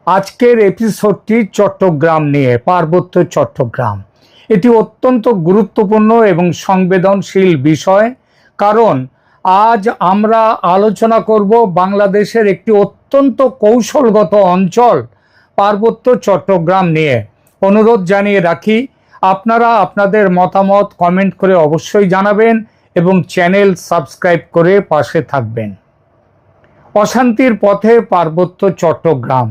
আজকের এপিসোডটি চট্টগ্রাম নিয়ে, পার্বত্য চট্টগ্রাম। এটি অত্যন্ত গুরুত্বপূর্ণ এবং সংবেদনশীল বিষয়, কারণ আজ আমরা আলোচনা করব বাংলাদেশের একটি অত্যন্ত কৌশলগত অঞ্চল পার্বত্য চট্টগ্রাম নিয়ে। অনুরোধ জানিয়ে রাখি, আপনারা আপনাদের মতামত কমেন্ট করে অবশ্যই জানাবেন এবং চ্যানেল সাবস্ক্রাইব করে পাশে থাকবেন। অশান্তির পথে পার্বত্য চট্টগ্রাম।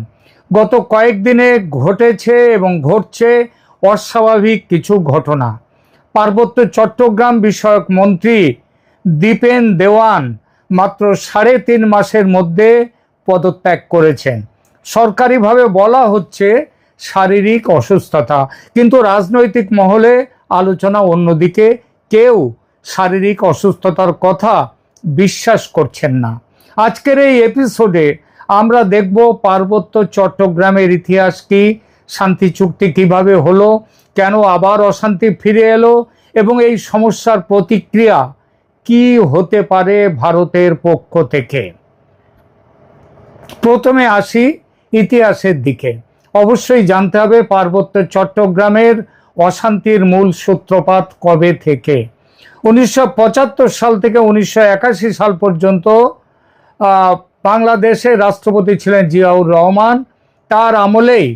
গত কয়েকদিনে ঘটেছে এবং ঘটছে অস্বাভাবিক কিছু ঘটনা। পার্বত্য চট্টগ্রাম বিষয়ক মন্ত্রী দীপেন দেওয়ান মাত্র 3.5 মাসের মধ্যে পদত্যাগ করেছেন। সরকারিভাবে বলা হচ্ছে শারীরিক অসুস্থতা, কিন্তু রাজনৈতিক মহলে আলোচনা অন্যদিকে। কেউ শারীরিক অসুস্থতার কথা বিশ্বাস করছেন না। আজকের এই এপিসোডে আমরা দেখব পার্বত্য চট্টগ্রামের ইতিহাস কি, শান্তি চুক্তি কিভাবে হলো, কেন আবার অশান্তি ফিরে এলো এবং এই সমস্যার প্রতিক্রিয়া কি হতে পারে ভারতের পক্ষ থেকে। প্রথমে আসি ইতিহাসের দিকে। অবশ্যই জানতে হবে পার্বত্য চট্টগ্রামের অশান্তির মূল সূত্রপাত কবে থেকে। 1975 সাল থেকে 1981 সাল পর্যন্ত বাংলাদেশের রাষ্ট্রপতি ছিলেন জিয়াউর রহমান। তার আমলেই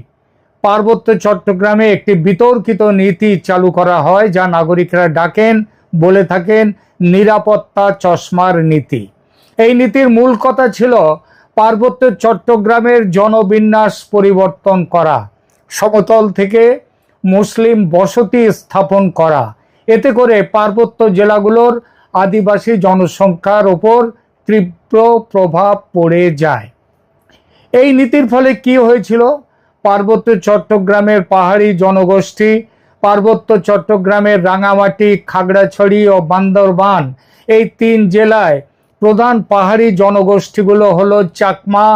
পার্বত্য চট্টগ্রামে একটি বিতর্কিত নীতি চালু করা হয়, যা নাগরিকরা বলে থাকেন নিরাপত্তা চশমার নীতি। এই নীতির মূল কথা ছিল পার্বত্য চট্টগ্রামের জনবিন্যাস পরিবর্তন করা, সমতল থেকে মুসলিম বসতি স্থাপন করা। এতে করে পার্বত্য জেলাগুলোর আদিবাসী জনসংখ্যার ওপর তীব্র প্রভাব পড়ে যায়। এই নীতির ফলে কি হয়েছিল? পার্বত্য চট্টগ্রামের পাহাড়ি জনগোষ্ঠী, পার্বত্য চট্টগ্রামের রাঙামাটি, খাগড়াছড়ি ও বান্দরবান, এই 3 জেলায় প্রধান পাহাড়ি জনগোষ্ঠীগুলো হলো চাকমা,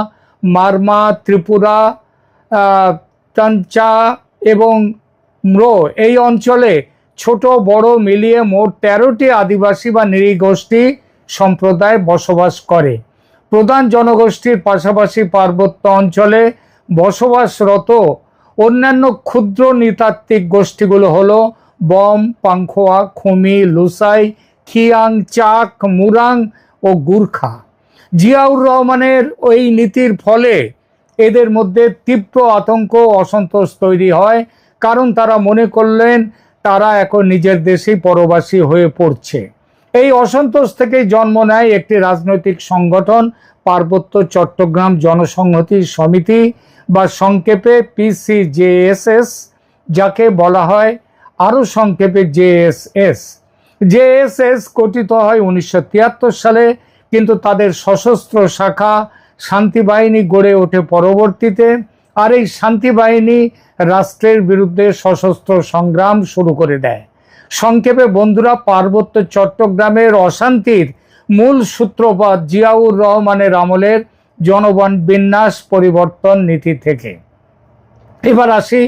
মারমা, ত্রিপুরা, তাঞ্চা এবং ম্রো। এই অঞ্চলে ছোট বড় মিলিয়ে মোট 13টি আদিবাসী বা নৃগোষ্ঠী সম্প্রদায় বসবাস করে। প্রধান জনগোষ্ঠীর পাশাপাশি পার্বত্য অঞ্চলে বসবাসরত অন্যান্য ক্ষুদ্র নৃতাত্ত্বিক গোষ্ঠীগুলো হলো বম, পাংখোয়া, খুমি, লুসাই, খিয়াং, চাক, মুরাং ও গুর্খা। জিয়াউর রহমানের ওই নীতির ফলে এদের মধ্যে তীব্র আতঙ্ক, অসন্তোষ তৈরি হয়, কারণ তারা মনে করলেন তারা এখন নিজের দেশেই পরবাসী হয়ে পড়ছে। এই অসন্তোষ থেকেই জন্ম নেয় একটি রাজনৈতিক সংগঠন, পার্বত্য চট্টগ্রাম জনসংহতি সমিতি বা সংক্ষেপে PCJSS, যাকে বলা হয় আরও সংক্ষেপে JSS। JSS গঠিত হয় 1973 সালে, কিন্তু তাদের সশস্ত্র শাখা শান্তি বাহিনী গড়ে ওঠে পরবর্তীতে। আর এই শান্তি বাহিনী রাষ্ট্রের বিরুদ্ধে সশস্ত্র সংগ্রাম শুরু করে দেয়। সংক্ষেপে বন্ধুরা, পার্বত্য চট্টগ্রামের অশান্তির মূল সূত্রপাত জিয়াউর রহমানের আমলের জনবিন্যাস পরিবর্তন নীতি থেকে। এবার আসি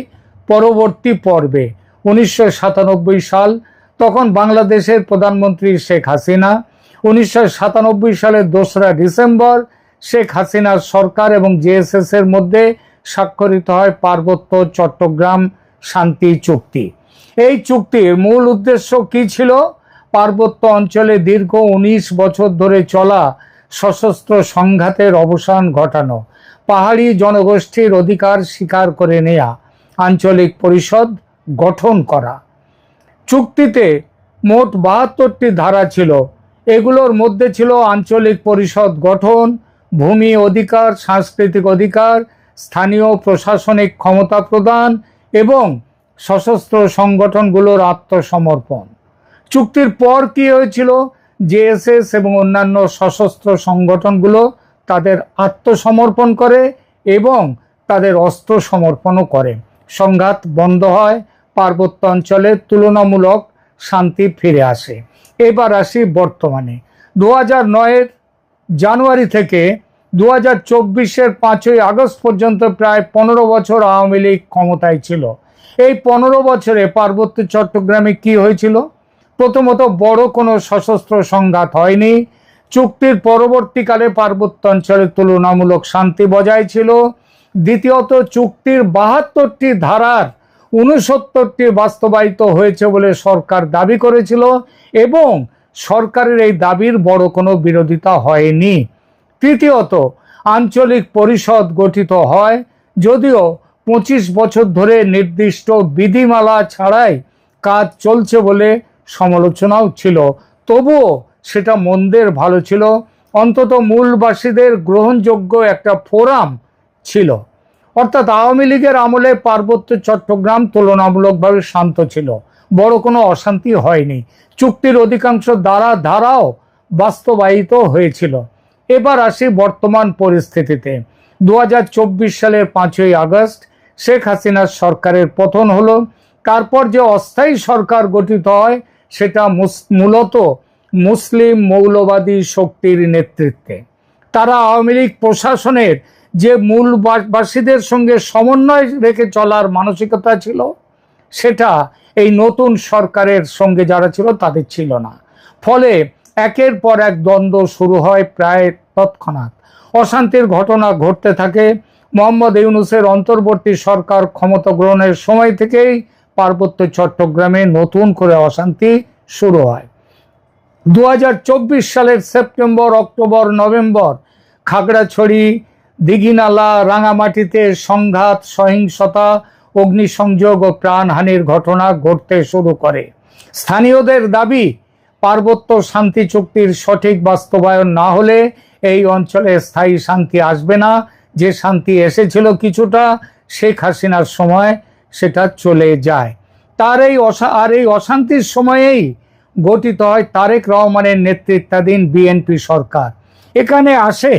পরবর্তী পর্বে। 1997 সাল, তখন বাংলাদেশের প্রধানমন্ত্রী শেখ হাসিনা। 1997 সালের 2রা ডিসেম্বর শেখ হাসিনার সরকার এবং JSS এর মধ্যে স্বাক্ষরিত হয় পার্বত্য চট্টগ্রাম শান্তি চুক্তি। এই চুক্তির মূল উদ্দেশ্য কি ছিল? পার্বত্য অঞ্চলে দীর্ঘ 19 বছর ধরে চলা সশস্ত্র সংঘাতের অবসান ঘটানো, পাহাড়ি জনগোষ্ঠীর অধিকার স্বীকার করে নেয়া, আঞ্চলিক পরিষদ গঠন করা। চুক্তিতে মোট 72টি ধারা ছিল। এগুলোর মধ্যে ছিল আঞ্চলিক পরিষদ গঠন, ভূমি অধিকার, সাংস্কৃতিক অধিকার, স্থানীয় প্রশাসনিক ক্ষমতা প্রদান এবং সশস্ত্র সংগঠনগুলোর আত্মসমর্পণ। চুক্তির পর কি হয়েছিল? JSS এবং অন্যান্য সশস্ত্র সংগঠনগুলো তাদের আত্মসমর্পণ করে এবং তাদের অস্ত্র সমর্পণও করে। সংঘাত বন্ধ হয়, পার্বত্য অঞ্চলে তুলনামূলক শান্তি ফিরে আসে। এবার আসি বর্তমানে। 2009 জানুয়ারি থেকে 2024 5ই আগস্ট পর্যন্ত প্রায় 15 বছর আওয়ামী লীগ ক্ষমতায় ছিল। এই 15 বছরে পার্বত্য চট্টগ্রামে কি হয়েছিল? প্রথমত, বড় কোনো সশস্ত্র সংঘাত হয়নি। চুক্তির পরবর্তীকালে পার্বত্য অঞ্চলে তুলনামূলক শান্তি বজায় ছিল। দ্বিতীয়ত চুক্তির 72টি ধারার 69টি বাস্তবায়িত হয়েছে বলে সরকার দাবি করেছিল এবং সরকারের এই দাবির বড় কোনো বিরোধিতা হয়নি। তৃতীয়ত আঞ্চলিক পরিষদ গঠিত হয়, যদিও 25 বছর ধরে নির্দিষ্ট বিধিমালা ছাড়াই কাজ চলছে বলে সমালোচনাও ছিল, তবুও সেটা মন্দের ভালো ছিল, অন্তত মূলবাসীদের গ্রহণযোগ্য একটা ফোরাম ছিল। অর্থাৎ আওয়ামী লীগের আমলে পার্বত্য চট্টগ্রাম তুলনামূলকভাবে শান্ত ছিল, বড় কোনো অশান্তি হয়নি, চুক্তির অধিকাংশ ধারাও বাস্তবায়িত হয়েছিল। এবার আসি বর্তমান পরিস্থিতিতে। 2024 সালের 5ই আগস্ট শেখ হাসিনার সরকারের পতন হলো। তারপর যে অস্থায়ী সরকার গঠিত হয় সেটা মূলত মুসলিম মৌলবাদী শক্তির নেতৃত্বে। তারা আওয়ামী লীগ প্রশাসনের যে মূলবাসীদের সঙ্গে সমন্বয় রেখে চলার মানসিকতা ছিল, সেটা এই নতুন সরকারের সঙ্গে যারা ছিল তাদের ছিল না। ফলে একের পর এক দ্বন্দ্ব শুরু হয় প্রায় তৎক্ষণাৎ। অশান্তির ঘটনা ঘটতে থাকে। মোহাম্মদ ইউনূসের অন্তর্বর্তী সরকার ক্ষমতা গ্রহণের সময় থেকেই পার্বত্য চট্টগ্রামে নতুন করে অশান্তি শুরু হয়। 2024 সালের September, October, November Khagrachari, Dighinala, রাঙামাটিতে সংঘাত, সহিংসতা, অগ্নিসংযোগ ও প্রাণহানির ঘটনা ঘটতে শুরু করে। স্থানীয়দের দাবি, পার্বত্য শান্তি চুক্তির সঠিক বাস্তবায়ন না হলে এই অঞ্চলে স্থায়ী শান্তি আসবে না। যে শান্তি এসেছিল কিছুটা শেখ হাসিনার সময়, সেটা চলে যায়। এই অশান্তির সময়েই গঠিত হয় তারেক রহমানের নেতৃত্বাধীন বিএনপি সরকার। এখানে আসে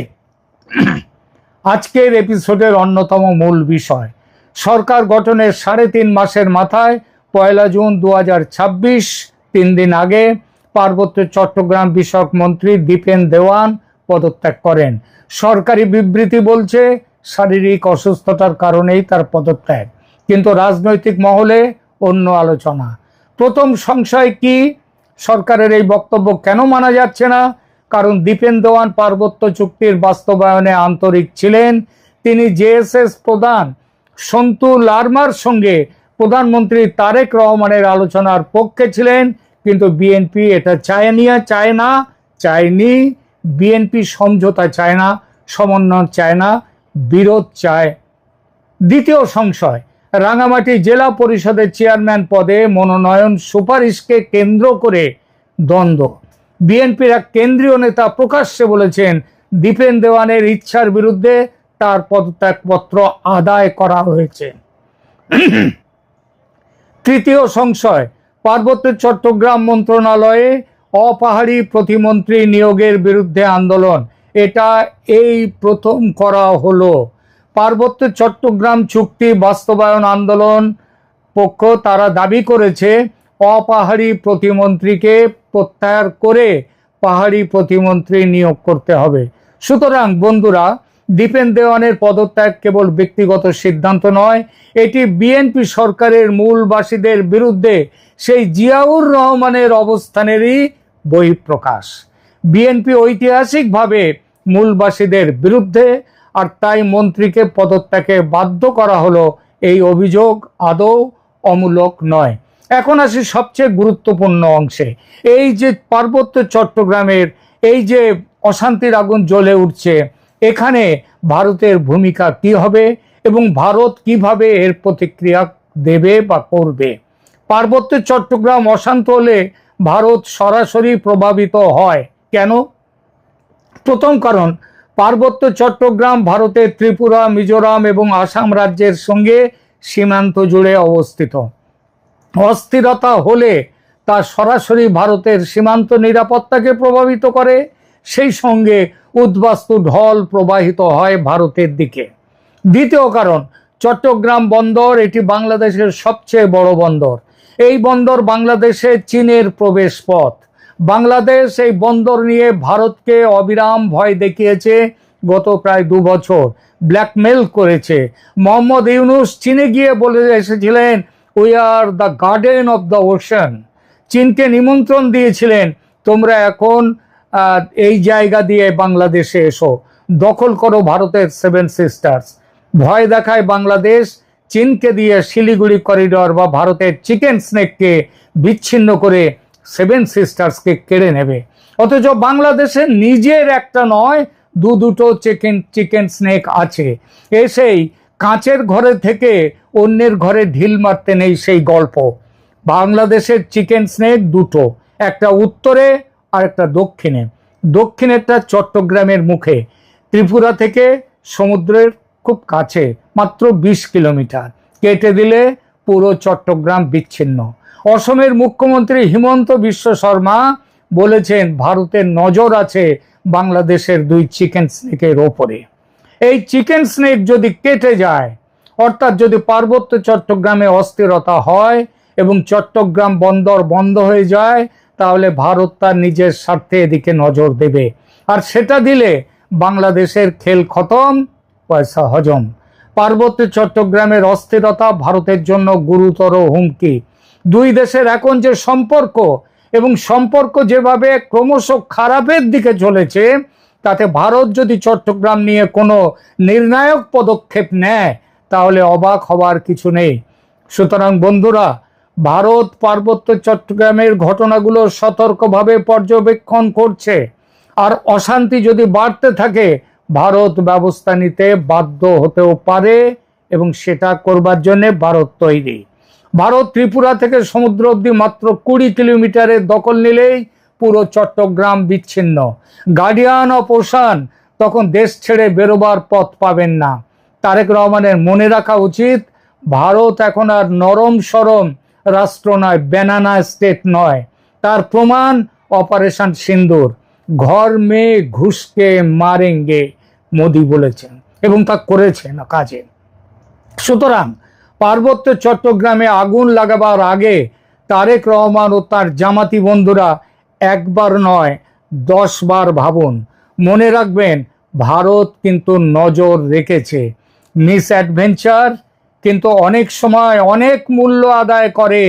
আজকের এপিসোডের অন্যতম মূল বিষয়। সরকার গঠনের 3.5 মাসের মাথায় 1 জুন 2026, 3 দিন আগে পার্বত্য চট্টগ্রাম বিষয়ক মন্ত্রী দীপেন দেওয়ান পদত্যাগ করেন। সরকারি বিবৃতি বলছে শারীরিক অসুস্থতার কারণেই তার পদত্যাগ, কিন্তু রাজনৈতিক মহলে অন্য আলোচনা। প্রথম সংশয় কি, সরকারের এই বক্তব্য কেন মানা যাচ্ছে না? কারণ দীপেন দেওয়ান পার্বত্য চুক্তির বাস্তবায়নে আন্তরিক ছিলেন। তিনি জেএসএস প্রধান সন্তু লারমার সঙ্গে প্রধানমন্ত্রী তারেক রহমানের আলোচনার পক্ষে ছিলেন, কিন্তু বিএনপি এটা চায়নি। বিএনপি সমঝোতা চায় না, সমন্বয় চায় না, বিরোধ চায়। দ্বিতীয় সংশয়, রাঙামাটি জেলা পরিষদের চেয়ারম্যান পদে মনোনয়ন সুপারিশকে কেন্দ্র করে দ্বন্দ্ব। বিএনপির এক কেন্দ্রীয় নেতা প্রকাশ্যে বলেছেন দীপেন দেওয়ানের ইচ্ছার বিরুদ্ধে তার পদত্যাগপত্র আদায় করা হয়েছে। তৃতীয় সংশয়, পার্বত্য চট্টগ্রাম মন্ত্রণালয়ে অপাহাড়ি প্রতিমন্ত্রী নিয়োগের বিরুদ্ধে আন্দোলন। এটা এই প্রথম করা হলো। পার্বত্য চট্টগ্রাম চুক্তি বাস্তবায়ন আন্দোলন পক্ষ তারা দাবি করেছে অপাহাড়ি প্রতিমন্ত্রীকে প্রত্যাহার করে পাহাড়ি প্রতিমন্ত্রী নিয়োগ করতে হবে। সুতরাং বন্ধুরা, দীপেন দেওয়ানের পদত্যাগ কেবল ব্যক্তিগত সিদ্ধান্ত নয়, এটি বিএনপি সরকারের মূলবাসীদের বিরুদ্ধে সেই জিয়াউর রহমানের অবস্থানেরই বহিঃপ্রকাশ। বিএনপি ঐতিহাসিকভাবে মূলবাসীদের বিরুদ্ধে, আর তাই মন্ত্রীকে পদত্যাগে বাধ্য করা হলো। এই অভিযোগ আদৌ অমূলক নয়। এখন আসি সবচেয়ে গুরুত্বপূর্ণ অংশে। এই যে পার্বত্য চট্টগ্রামের এই যে অশান্তির আগুন জ্বলে উঠছে, এখানে ভারতের ভূমিকা কি হবে এবং ভারত কিভাবে এর প্রতিক্রিয়া দেবে বা করবে। পার্বত্য চট্টগ্রাম অশান্ত হলে ভারত সরাসরি প্রভাবিত হয়। কেন? প্রথম কারণ, পার্বত্য চট্টগ্রাম ভারতের ত্রিপুরা, মিজোরাম এবং আসাম রাজ্যের সঙ্গে সীমান্ত জুড়ে অবস্থিত। অস্থিরতা হলে তা সরাসরি ভারতের সীমান্ত নিরাপত্তাকে প্রভাবিত করে। সেই সঙ্গে উদ্বাস্তু ঢল প্রবাহিত হয় ভারতের দিকে। দ্বিতীয় কারণ, চট্টগ্রাম বন্দর, এটি বাংলাদেশের সবচেয়ে বড় বন্দর। এই বন্দর বাংলাদেশে চীনের প্রবেশ পথ। বাংলাদেশ এই বন্দর নিয়ে ভারতকে অবিরাম ভয় দেখিয়েছে। গত প্রায় 2 বছর ব্ল্যাকমেল করেছে। মোহাম্মদ ইউনূস চীনে গিয়ে বলে এসেছিলেন we are the garden of the ocean. চীনকে নিমন্ত্রণ দিয়েছিলেন, তোমরা এখন এই জায়গা দিয়ে বাংলাদেশে এসো, দখল করো ভারতের 7 সিস্টার্স। ভয় দেখায় বাংলাদেশ চীনকে দিয়ে শিলিগুড়ি করিডর বা ভারতের চিকেন স্নেককে বিচ্ছিন্ন করে সেভেন সিস্টার্সকে কেড়ে নেবে। অথচ বাংলাদেশের নিজের একটা নয় দুটো চিকেন স্নেক আছে। এসেই কাঁচের ঘরে থেকে অন্যের ঘরে ঢিল মারতে নেই সেই গল্প। বাংলাদেশের চিকেন স্নেক দুটো, একটা উত্তরে আর একটা দক্ষিণে। দক্ষিণেরটা চট্টগ্রামের মুখে, ত্রিপুরা থেকে সমুদ্রের খুব কাছে, মাত্র 20 কিলোমিটার। কেটে দিলে পুরো চট্টগ্রাম বিচ্ছিন্ন। অসমের মুখ্যমন্ত্রী হিমন্ত বিশ্ব শর্মা বলেছেন ভারতের নজর আছে বাংলাদেশের 2 চিকেন স্নেকের ওপরে। এই চিকেন স্নেক যদি কেটে যায়, অর্থাৎ যদি পার্বত্য চট্টগ্রামে অস্থিরতা হয় এবং চট্টগ্রাম বন্দর বন্ধ হয়ে যায়, তাহলে ভারত তার নিজের স্বার্থে এদিকে নজর দেবে। আর সেটা দিলে বাংলাদেশের খেল খতম, পয়সা হজম। পার্বত্য চট্টগ্রামের অস্থিরতা ভারতের জন্য গুরুতর হুমকি। দুই দেশের এখন যে সম্পর্ক, এবং সম্পর্ক যেভাবে ক্রমশ খারাপের দিকে চলেছে, তাতে ভারত যদি চট্টগ্রাম নিয়ে কোনো নির্ণায়ক পদক্ষেপ নেয় তাহলে অবাক হবার কিছু নেই। সুতরাং বন্ধুরা, ভারত পার্বত্য চট্টগ্রামের ঘটনাগুলো সতর্কভাবে পর্যবেক্ষণ করছে। আর অশান্তি যদি বাড়তে থাকে, ভারত ব্যবস্থা নিতে বাধ্য হতেও পারে, এবং সেটা করবার জন্য ভারত তৈরি। ভারত ত্রিপুরা থেকে সমুদ্র অবধি মাত্র 20 কিলোমিটারের দখল নিলেই পুরো চট্টগ্রাম বিচ্ছিন্ন। গার্ডিয়ান অফ ওশান তখন দেশ ছেড়ে বেরোবার পথ পাবেন না। তারেক রহমানের মনে রাখা উচিত, ভারত এখন আর নরম সরম রাষ্ট্র নয়, ব্যানানা স্টেট নয়। তার প্রমাণ অপারেশন সিন্দুর। ঘর মে ঘুষকে মারেঙ্গে মোদি বলেছেন, এবং তা করেছেন কাজে। সুতরাং পার্বত্য চট্টগ্রামে আগুন লাগাবার আগে তারেক রহমান ও তার জামাতি বন্ধুরা একবার নয় 10 বার ভাবুন। মনে রাখবেন, ভারত কিন্তু নজর রেখেছে। মিস অ্যাডভেঞ্চার কিন্তু অনেক সময় অনেক মূল্য আদায় করে।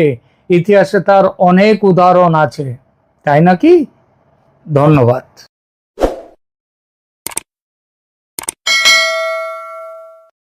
ইতিহাসে তার অনেক উদাহরণ আছে, তাই নাকি? ধন্যবাদ।